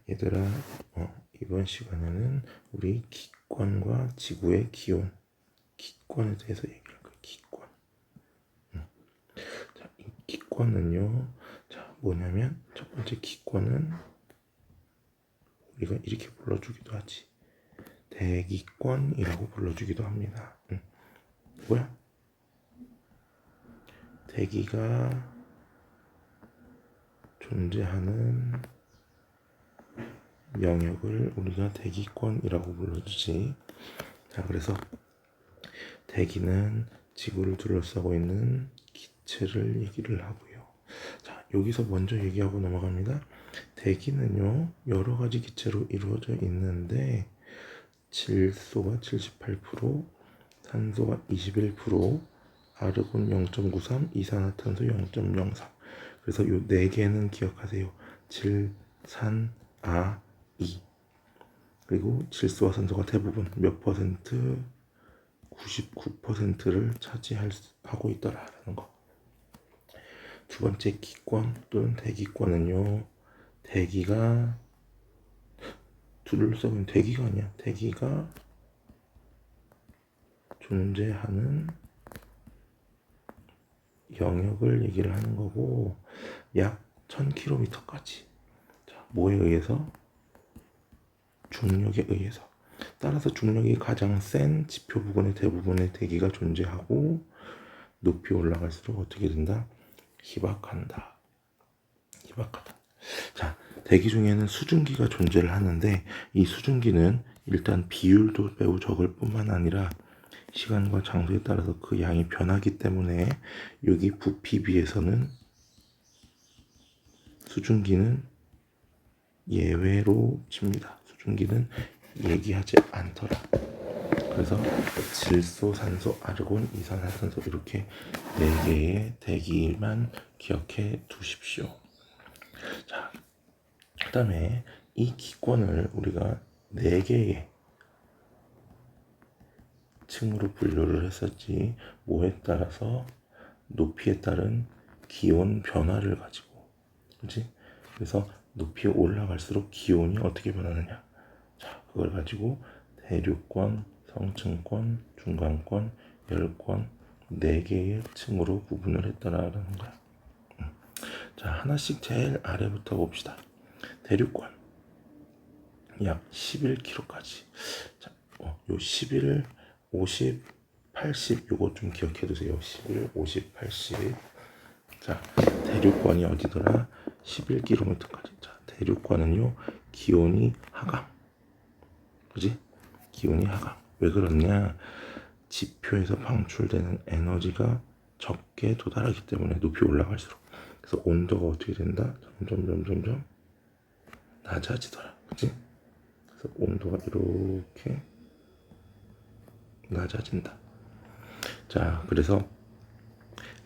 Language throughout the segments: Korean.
얘들아, 이번 시간에는 우리 기권과 지구의 기온, 기권에 대해서 얘기할 거야. 기권. 자, 이 기권은요, 뭐냐면 첫 번째 기권은 우리가 이렇게 불러주기도 하지. 대기권이라고 불러주기도 합니다. 뭐야? 대기가 존재하는 영역을 우리가 대기권이라고 불러주지. 자, 그래서 대기는 지구를 둘러싸고 있는 기체를 얘기를 하고요. 자, 여기서 먼저 얘기하고 넘어갑니다. 대기는요, 여러 가지 기체로 이루어져 있는데 질소가 78%, 산소가 21%, 아르곤 0.93, 이산화탄소 0.03. 그래서 요 네 개는 기억하세요. 질, 산, 아, 이. 그리고 질소와 산소가 대부분 몇 퍼센트? 99%를 차지하고 있더라라는 거. 두 번째 기권 또는 대기권은요, 대기가 둘러싸고 대기가 아니야. 대기가 존재하는 영역을 얘기를 하는 거고, 약 1000km까지. 자, 뭐에 의해서? 중력에 의해서. 따라서 중력이 가장 센 지표 부근의 대부분의 대기가 존재하고, 높이 올라갈수록 어떻게 된다? 희박한다. 희박하다. 자, 대기 중에는 수증기가 존재를 하는데 이 수증기는 일단 비율도 매우 적을 뿐만 아니라 시간과 장소에 따라서 그 양이 변하기 때문에 여기 부피비에서는 수증기는 예외로 칩니다. 수증기는 얘기하지 않더라. 그래서 질소, 산소, 아르곤, 이산화탄소 이렇게 네 개의 대기만 기억해 두십시오. 자, 그 다음에 이 기권을 우리가 네 개의 층으로 분류를 했었지. 뭐에 따라서? 높이에 따른 기온 변화를 가지고, 그렇지? 그래서 높이 올라갈수록 기온이 어떻게 변하느냐? 자, 그걸 가지고 대륙권, 성층권, 중간권, 열권 네 개의 층으로 구분을 했다라는 거야. 자, 하나씩 제일 아래부터 봅시다. 대륙권 약 11km까지. 자, 요 11, 50, 80 요거 좀 기억해 두세요. 11, 50, 80. 자, 대륙권이 어디더라? 11km까지. 자, 대륙권은요, 기온이 하강. 그지? 기온이 하강. 왜 그러냐? 지표에서 방출되는 에너지가 적게 도달하기 때문에 높이 올라갈수록. 그래서 온도가 어떻게 된다? 점점 낮아지더라. 그치? 그래서 온도가 이렇게 낮아진다. 자, 그래서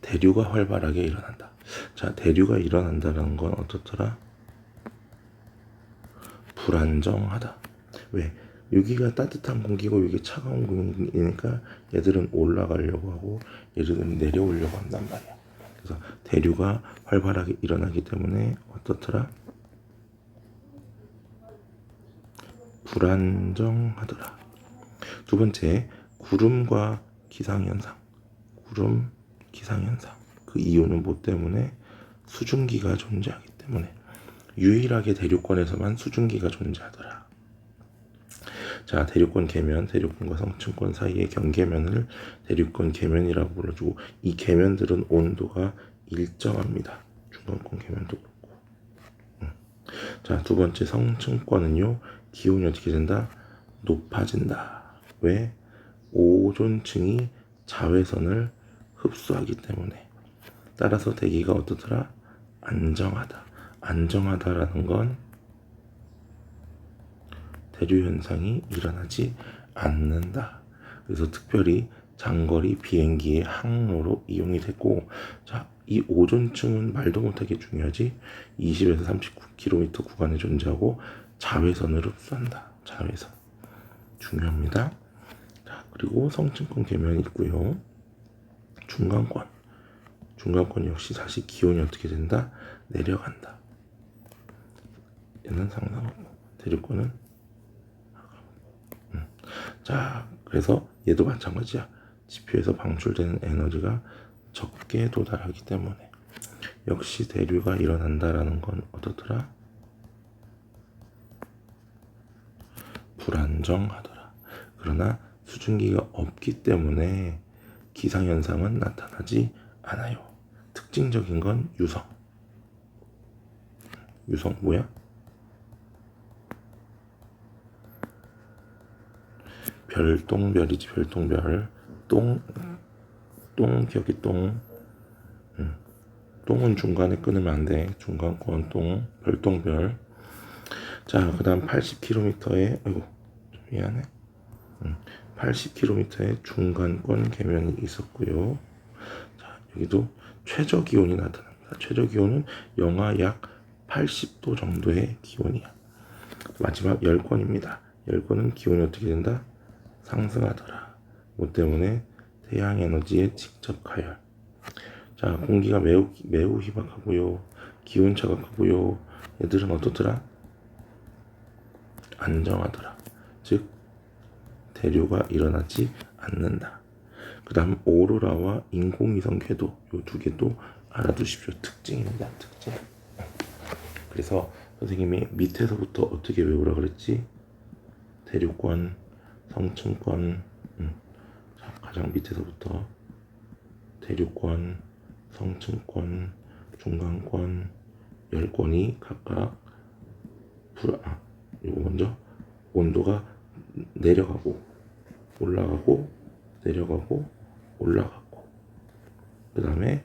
대류가 활발하게 일어난다. 자, 대류가 일어난다는 건 어떻더라? 불안정하다. 왜? 여기가 따뜻한 공기고 여기 차가운 공기니까 얘들은 올라가려고 하고 얘들은 내려오려고 한단 말이야. 그래서 대류가 활발하게 일어나기 때문에 어떻더라? 불안정하더라. 두 번째, 구름과 기상현상. 구름, 기상현상. 그 이유는 뭐 때문에? 수증기가 존재하기 때문에. 유일하게 대륙권에서만 수증기가 존재하더라. 자, 대륙권 계면, 대륙권과 성층권 사이의 경계면을 대륙권 계면이라고 불러주고 이 계면들은 온도가 일정합니다. 중간권 계면도 그렇고. 자, 두 번째 성층권은요, 기온이 어떻게 된다? 높아진다. 왜? 오존층이 자외선을 흡수하기 때문에. 따라서 대기가 어떻더라? 안정하다. 안정하다라는 건 대류 현상이 일어나지 않는다. 그래서 특별히 장거리 비행기의 항로로 이용이 됐고, 자, 이 오존층은 말도 못하게 중요하지. 20에서 39km 구간에 존재하고 자외선을 흡수한다. 자외선 중요합니다. 자, 그리고 성층권 계면이 있고요. 중간권 역시 다시 기온이 어떻게 된다? 내려간다. 얘는 상관없고 대륙권은 자, 그래서 얘도 마찬가지야. 지표에서 방출되는 에너지가 적게 도달하기 때문에 역시 대류가 일어난다라는 건 어떻더라? 불안정하더라. 그러나 수증기가 없기 때문에 기상현상은 나타나지 않아요. 특징적인 건 유성. 유성 뭐야? 별똥별이지. 별똥별. 여기 똥. 똥은 중간에 끊으면 안 돼. 중간권 똥. 별똥별. 자, 그 다음 80km에 아이고 좀 미안해. 80km의 중간권 계면이 있었고요. 자, 여기도 최저 기온이 나타납니다. 최저 기온은 영하 약 80도 정도의 기온이야. 마지막 열권입니다. 열권은 기온이 어떻게 된다? 상승하더라. 뭐 때문에? 태양 에너지의 직접 가열. 자, 공기가 매우 희박하고요. 기온차가 크고요. 얘들은 어떻더라? 안정하더라. 즉 대류가 일어나지 않는다. 그 다음 오로라와 인공위성 궤도 요 두 개도 알아두십시오. 특징입니다. 특징. 그래서 선생님이 밑에서부터 어떻게 외우라 그랬지? 대륙권, 성층권, 자, 가장 밑에서부터 대륙권, 성층권, 중간권, 열권이 각각 이거 먼저 온도가 내려가고 올라가고 내려가고 올라가고 그 다음에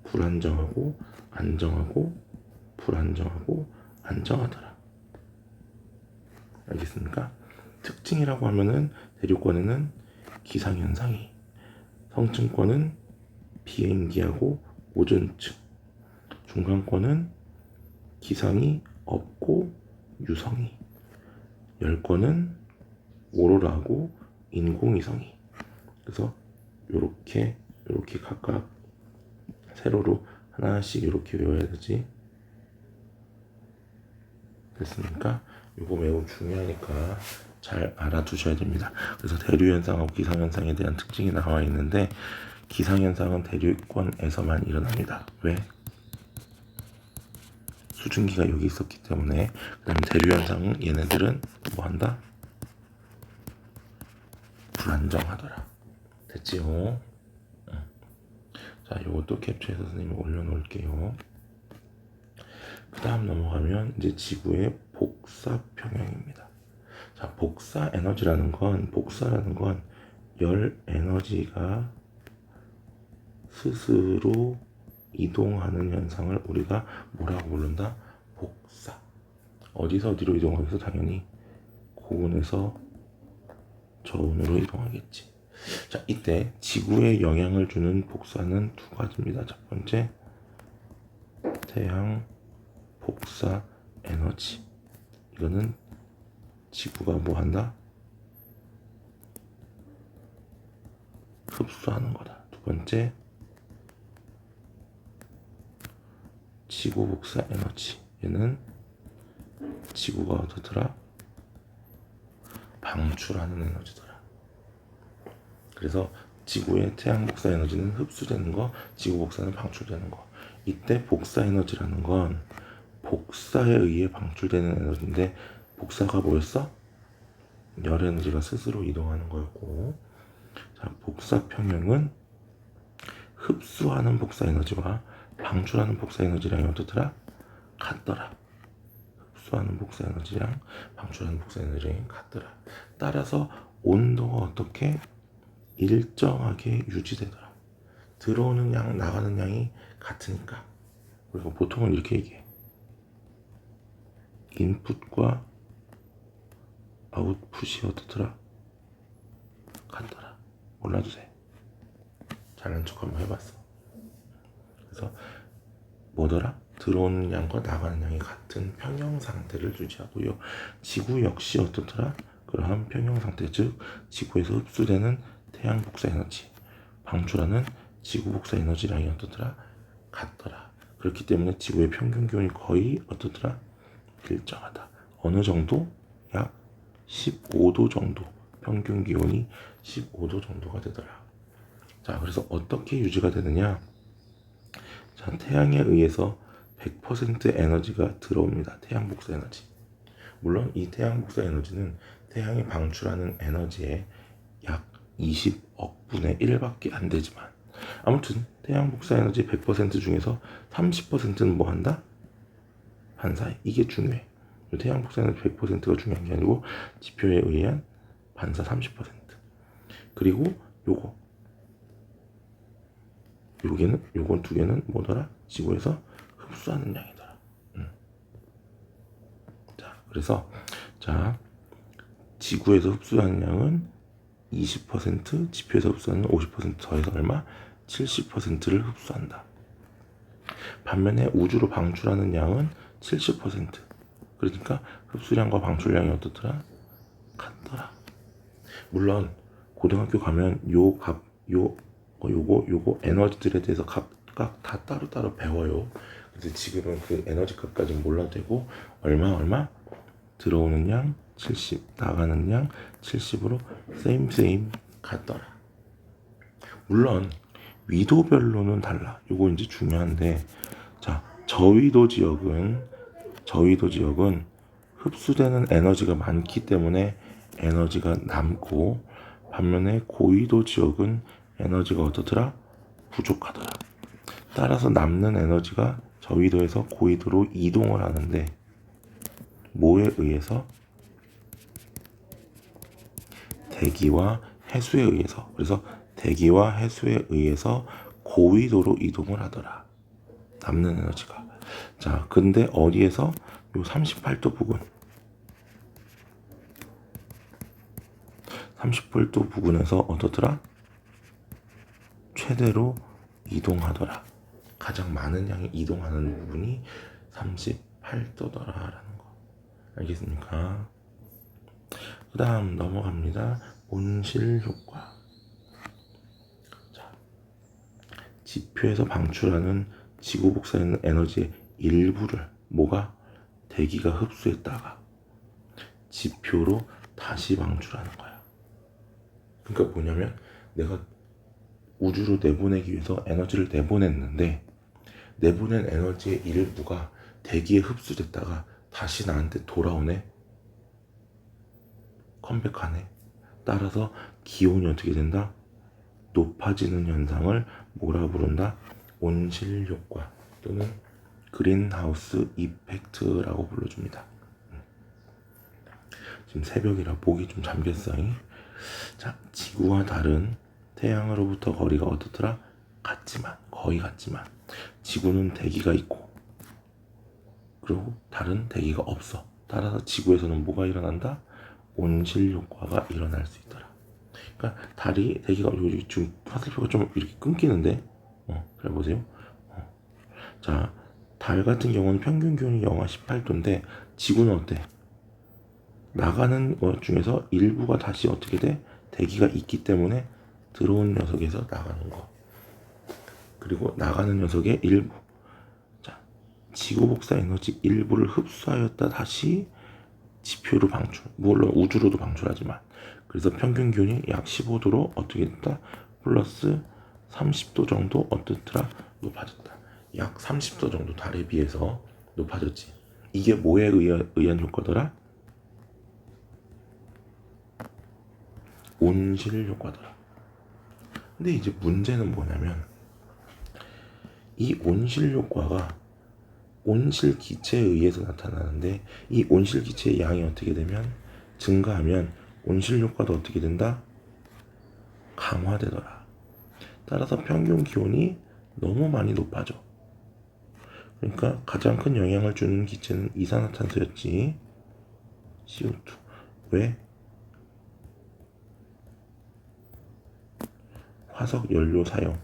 불안정하고 안정하고 불안정하고 안정하더라. 알겠습니까? 특징이라고 하면은 대륙권에는 기상현상이, 성층권은 비행기하고 오존층, 중간권은 기상이 없고 유성이, 열권은 오로라하고 인공위성이. 그래서 요렇게 각각 세로로 하나씩 이렇게 외워야 되지. 됐습니까? 요거 매우 중요하니까 잘 알아두셔야 됩니다. 그래서 대류현상하고 기상현상에 대한 특징이 나와 있는데 기상현상은 대륙권에서만 일어납니다. 왜? 수증기가 여기 있었기 때문에. 그 다음에 대류현상은 얘네들은 뭐한다? 불안정하더라. 됐지요? 자, 요것도 캡처해서 선생님이 올려놓을게요. 그 다음 넘어가면 이제 지구의 복사 평형입니다. 자, 복사라는 건 열 에너지가 스스로 이동하는 현상을 우리가 뭐라고 부른다? 복사. 어디서 어디로 이동하겠어? 당연히 고온에서 저온으로 이동하겠지. 자, 이때 지구에 영향을 주는 복사는 두 가지입니다. 첫 번째, 태양 복사 에너지. 이거는 지구가 뭐 한다? 흡수하는 거다. 두 번째, 지구 복사 에너지. 얘는 지구가 어떻더라? 방출하는 에너지더라. 그래서 지구의 태양 복사 에너지는 흡수되는 거, 지구 복사는 방출되는 거. 이때 복사 에너지라는 건 복사에 의해 방출되는 에너지인데 복사가 뭐였어? 열 에너지가 스스로 이동하는 거였고, 자, 복사 평형은 흡수하는 복사 에너지와 방출하는 복사 에너지랑 어떻더라? 같더라. 흡수하는 복사 에너지랑 방출하는 복사 에너지랑 같더라. 따라서 온도가 어떻게 일정하게 유지되더라. 들어오는 양, 나가는 양이 같으니까. 그리고 보통은 이렇게 얘기해. 인풋과 아웃풋이 어떻더라? 같더라. 몰라도 돼. 잘난 척 한번 해봤어. 그래서 뭐더라? 들어오는 양과 나가는 양이 같은 평형 상태를 유지하고요. 지구 역시 어떻더라? 그러한 평형 상태, 즉 지구에서 흡수되는 태양 복사 에너지, 방출하는 지구 복사 에너지량이 어떻더라? 같더라. 그렇기 때문에 지구의 평균 기온이 거의 어떻더라? 일정하다. 어느 정도? 약 15도 정도. 평균 기온이 15도 정도가 되더라. 자, 그래서 어떻게 유지가 되느냐? 자, 태양에 의해서 100% 에너지가 들어옵니다. 태양 복사 에너지. 물론 이 태양 복사 에너지는 태양이 방출하는 에너지의 약 20억 분의 1밖에 안 되지만, 아무튼 태양 복사 에너지 100% 중에서 30%는 뭐 한다? 반사해. 이게 중요해. 태양 복사 에너지 100%가 중요한 게 아니고 지표에 의한 반사 30%. 그리고 요건 두 개는 뭐더라? 지구에서 흡수하는 양이더라. 자, 그래서 지구에서 흡수하는 양은 20%, 지표에서 흡수하는 50% 더해서 얼마? 70%를 흡수한다. 반면에 우주로 방출하는 양은 70%. 그러니까 흡수량과 방출량이 어떻더라? 같더라. 물론 고등학교 가면 요거 에너지들에 대해서 각각 다 따로따로 배워요. 근데 지금은 그 에너지 값까지는 몰라도 되고, 얼마 들어오는 양 70, 나가는 양 70으로 same 같더라. 물론 위도별로는 달라. 요거 이제 중요한데, 자, 저위도 지역은 흡수되는 에너지가 많기 때문에 에너지가 남고, 반면에 고위도 지역은 에너지가 어떻더라? 부족하더라. 따라서 남는 에너지가 저위도에서 고위도로 이동을 하는데, 뭐에 의해서? 대기와 해수에 의해서. 그래서 대기와 해수에 의해서 고위도로 이동을 하더라. 남는 에너지가. 자, 근데 어디에서? 요 38도 부근. 38도 부근에서 어떻더라? 최대로 이동하더라. 가장 많은 양이 이동하는 부분이 38도더라라는 거. 알겠습니까? 그 다음 넘어갑니다. 온실 효과. 자, 지표에서 방출하는 지구 복사하는 에너지의 일부를 뭐가? 대기가 흡수했다가 지표로 다시 방출하는 거야. 그러니까 뭐냐면, 내가 우주로 내보내기 위해서 에너지를 내보냈는데, 내보낸 에너지의 일부가 대기에 흡수됐다가 다시 나한테 돌아오네. 컴백하네. 따라서 기온이 어떻게 된다? 높아지는 현상을 뭐라 부른다? 온실 효과 또는 그린하우스 이펙트라고 불러줍니다. 지금 새벽이라 목이 좀 잠겼어요. 자, 지구와 달은 태양으로부터 거리가 어떻더라? 거의 같지만 지구는 대기가 있고, 그리고 달은 대기가 없어. 따라서 지구에서는 뭐가 일어난다? 온실 효과가 일어날 수 있더라. 그러니까 달이 대기가 지금 화살표가 좀 이렇게 끊기는데, 잘 보세요. 자, 달 같은 경우는 평균 기온이 영하 18도인데 지구는 어때? 나가는 것 중에서 일부가 다시 어떻게 돼? 대기가 있기 때문에 들어온 녀석에서 나가는 거. 그리고 나가는 녀석의 일부. 자, 지구 복사 에너지 일부를 흡수하였다 다시 지표로 방출. 물론 우주로도 방출하지만. 그래서 평균 기온이 약 15도로 어떻게 됐다? 플러스 30도 정도 어떻더라? 높아졌다. 약 30도 정도 달에 비해서 높아졌지. 이게 뭐에 의한 효과더라? 온실 효과더라. 근데 이제 문제는 뭐냐면, 이 온실 효과가 온실 기체에 의해서 나타나는데, 이 온실 기체의 양이 어떻게 되면 증가하면 온실 효과도 어떻게 된다? 강화되더라. 따라서 평균 기온이 너무 많이 높아져. 그러니까 가장 큰 영향을 주는 기체는 이산화탄소였지. CO2. 왜? 화석 연료 사용,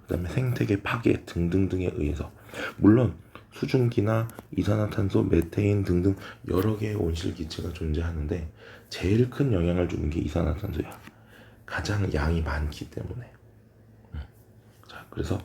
그 다음에 생태계 파괴 등등등에 의해서. 물론 수증기나 이산화탄소, 메테인 등등 여러 개의 온실 기체가 존재하는데 제일 큰 영향을 주는 게 이산화탄소야. 가장 양이 많기 때문에. 자, 그래서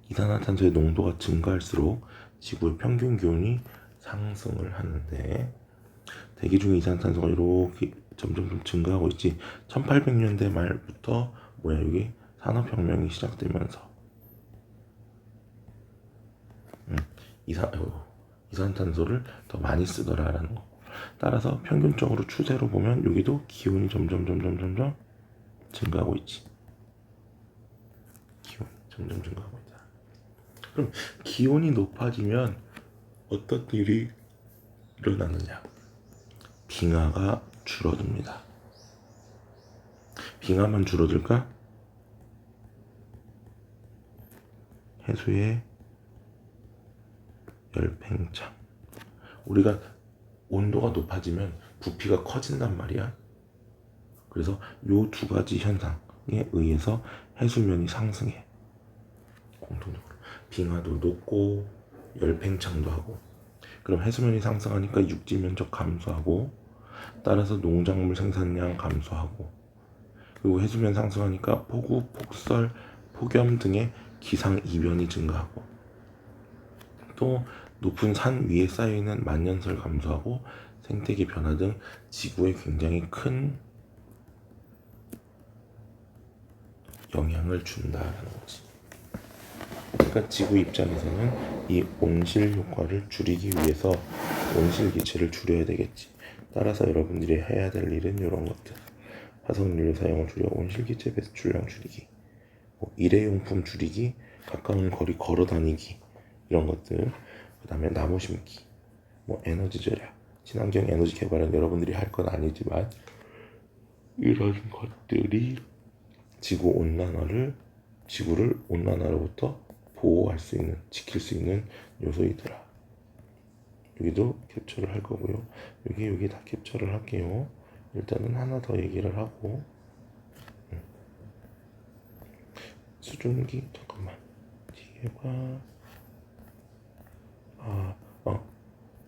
이산화탄소의 농도가 증가할수록 지구의 평균 기온이 상승을 하는데 대기 중에 이산화탄소가 이렇게 점점 좀 증가하고 있지. 1800년대 말부터 뭐야 여기 산업혁명이 시작되면서 이산탄소를 더 많이 쓰더라라는 거. 따라서 평균적으로 추세로 보면 여기도 기온이 점점 증가하고 있지. 기온이 점점 증가하고 있다. 그럼 기온이 높아지면 어떤 일이 일어나느냐? 빙하가 줄어듭니다. 빙하만 줄어들까? 해수의 열팽창. 우리가 온도가 높아지면 부피가 커진단 말이야. 그래서 요 두 가지 현상에 의해서 해수면이 상승해. 공통적으로 빙하도 높고 열팽창도 하고. 그럼 해수면이 상승하니까 육지 면적 감소하고, 따라서 농작물 생산량 감소하고, 그리고 해수면 상승하니까 폭우, 폭설, 폭염 등의 기상 이변이 증가하고, 또 높은 산 위에 쌓여있는 만년설 감소하고 생태계 변화 등 지구에 굉장히 큰 영향을 준다라는 거지. 그러니까 지구 입장에서는 이 온실 효과를 줄이기 위해서 온실 기체를 줄여야 되겠지. 따라서 여러분들이 해야 될 일은 이런 것들. 화석연료 사용을 줄여 온실 기체 배출량 줄이기, 뭐 일회용품 줄이기, 가까운 거리 걸어 다니기, 이런 것들. 그 다음에 나무 심기, 뭐 에너지 절약, 친환경 에너지 개발은 여러분들이 할 건 아니지만 이런 것들이 지구를 온난화로부터 보호할 수 있는, 지킬 수 있는 요소이더라. 여기도 캡처를 할 거고요. 여기 다 캡처를 할게요. 일단은 하나 더 얘기를 하고, 수증기 잠깐만 뒤에가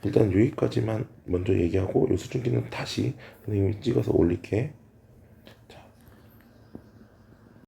일단 여기까지만 먼저 얘기하고 요 수증기는 다시 선생님이 찍어서 올릴게.